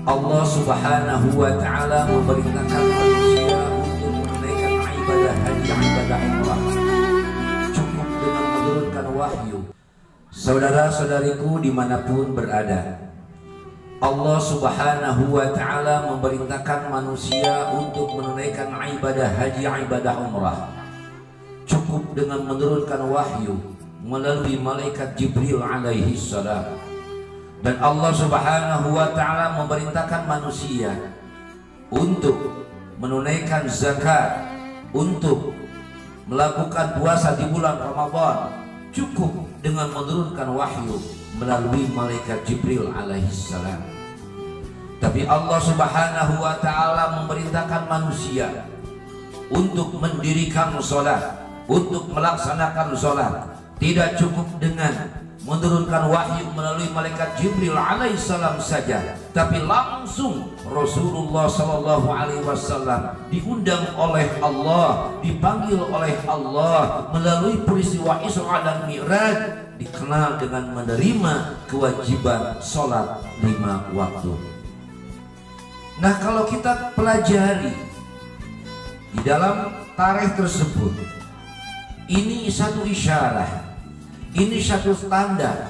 Allah Subhanahu wa Ta'ala memerintahkan manusia untuk menunaikan ibadah haji, ibadah umrah, cukup dengan menurunkan wahyu. Saudara-saudariku dimanapun berada, Allah Subhanahu wa Ta'ala memerintahkan manusia untuk menunaikan ibadah haji, ibadah umrah, cukup dengan menurunkan wahyu melalui malaikat Jibril alaihi salam. Dan Allah Subhanahu wa Ta'ala memerintahkan manusia untuk menunaikan zakat, untuk melakukan puasa di bulan Ramadan, cukup dengan menurunkan wahyu melalui malaikat Jibril alaihi salam. Tapi Allah Subhanahu wa Ta'ala memerintahkan manusia untuk mendirikan sholat, untuk melaksanakan sholat, tidak cukup dengan menurunkan wahyu melalui malaikat Jibril alaihissalam saja, tapi langsung Rasulullah sallallahu alaihi wasallam diundang oleh Allah, dipanggil oleh Allah melalui peristiwa Isra dan Mi'raj, dikenal dengan menerima kewajiban sholat 5 waktu. Nah, kalau kita pelajari di dalam tarikh tersebut, ini satu isyarat, ini satu tanda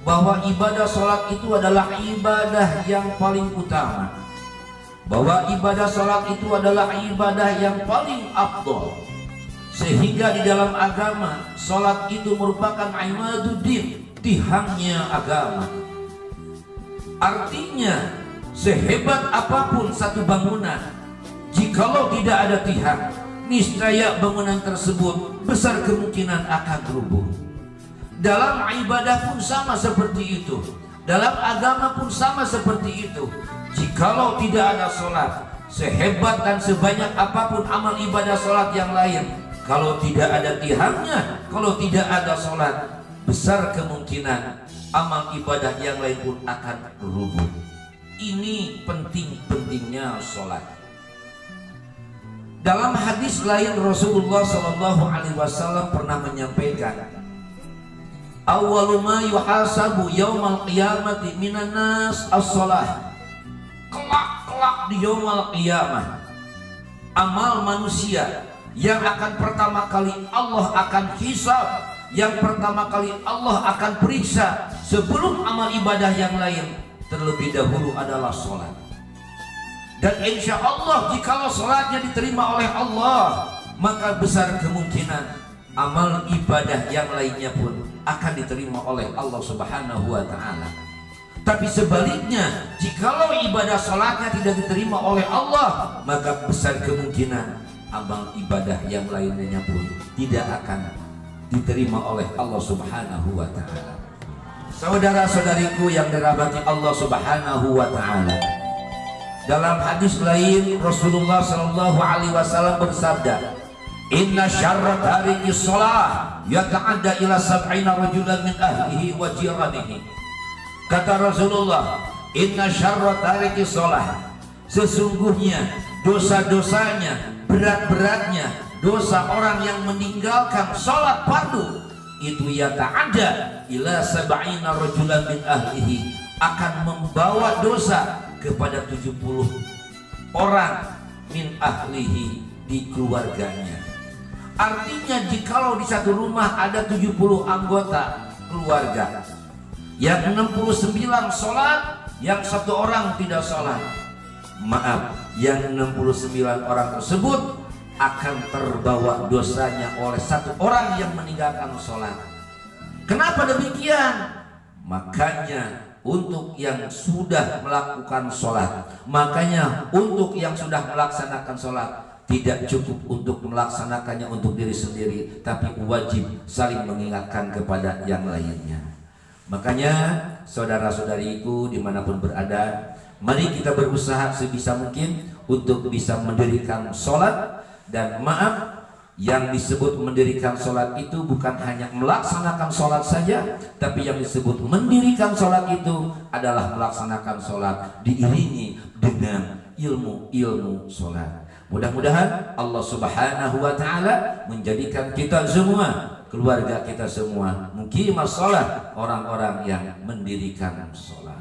bahwa ibadah sholat itu adalah ibadah yang paling utama, bahwa ibadah sholat itu adalah ibadah yang paling afdal, sehingga di dalam agama sholat itu merupakan imaduddin, tihangnya agama. Artinya sehebat apapun satu bangunan, jikalau tidak ada tihang, niscaya bangunan tersebut besar kemungkinan akan rubuh. Dalam ibadah pun sama seperti itu, dalam agama pun sama seperti itu. Jikalau tidak ada sholat, sehebat dan sebanyak apapun amal ibadah sholat yang lain, kalau tidak ada tihangnya, kalau tidak ada sholat, besar kemungkinan amal ibadah yang lain pun akan rubuh. Ini penting-pentingnya sholat. Dalam hadis lain Rasulullah SAW pernah menyampaikan, awwalu ma yuhasabu yaumal qiyamati minan nas as-shalah. Kelak di yaumal qiyamah, amal manusia yang akan pertama kali Allah akan hisab, yang pertama kali Allah akan periksa sebelum amal ibadah yang lain, terlebih dahulu adalah sholat. Dan insya Allah jikalau sholatnya diterima oleh Allah, maka besar kemungkinan amal ibadah yang lainnya pun akan diterima oleh Allah Subhanahu wa Ta'ala. Tapi sebaliknya, jikalau ibadah sholatnya tidak diterima oleh Allah, maka besar kemungkinan amal ibadah yang lainnya pun tidak akan diterima oleh Allah Subhanahu wa Ta'ala. Saudara-saudariku yang dirahmati Allah Subhanahu wa Ta'ala, dalam hadis lain Rasulullah sallallahu alaihi wasallam bersabda, inna syarra tariki sholah yata'adda ila sab'ina rajulan min ahlihi wa jiranihi. Kata Rasulullah, inna syarra tariki sholah, sesungguhnya dosa-dosanya, berat-beratnya dosa orang yang meninggalkan sholat fardu itu yata'adda ila sab'ina rajulan min ahlihi, akan membawa dosa kepada 70 orang min ahlihi, di keluarganya. Artinya jikalau di satu rumah ada 70 anggota keluarga, yang 69 sholat, yang satu orang tidak sholat, maaf, yang 69 orang tersebut akan terbawa dosanya oleh satu orang yang meninggalkan sholat. Kenapa demikian? Makanya untuk yang sudah melakukan sholat, makanya untuk yang sudah melaksanakan sholat, tidak cukup untuk melaksanakannya untuk diri sendiri, tapi wajib saling mengingatkan kepada yang lainnya. Makanya saudara-saudariku dimanapun berada, mari kita berusaha sebisa mungkin untuk bisa mendirikan sholat. Dan maaf, yang disebut mendirikan sholat itu bukan hanya melaksanakan sholat saja, tapi yang disebut mendirikan sholat itu adalah melaksanakan sholat diiringi dengan ilmu-ilmu sholat. Mudah-mudahan Allah Subhanahu wa Ta'ala menjadikan kita semua, keluarga kita semua, muqimah sholat, orang-orang yang mendirikan sholat.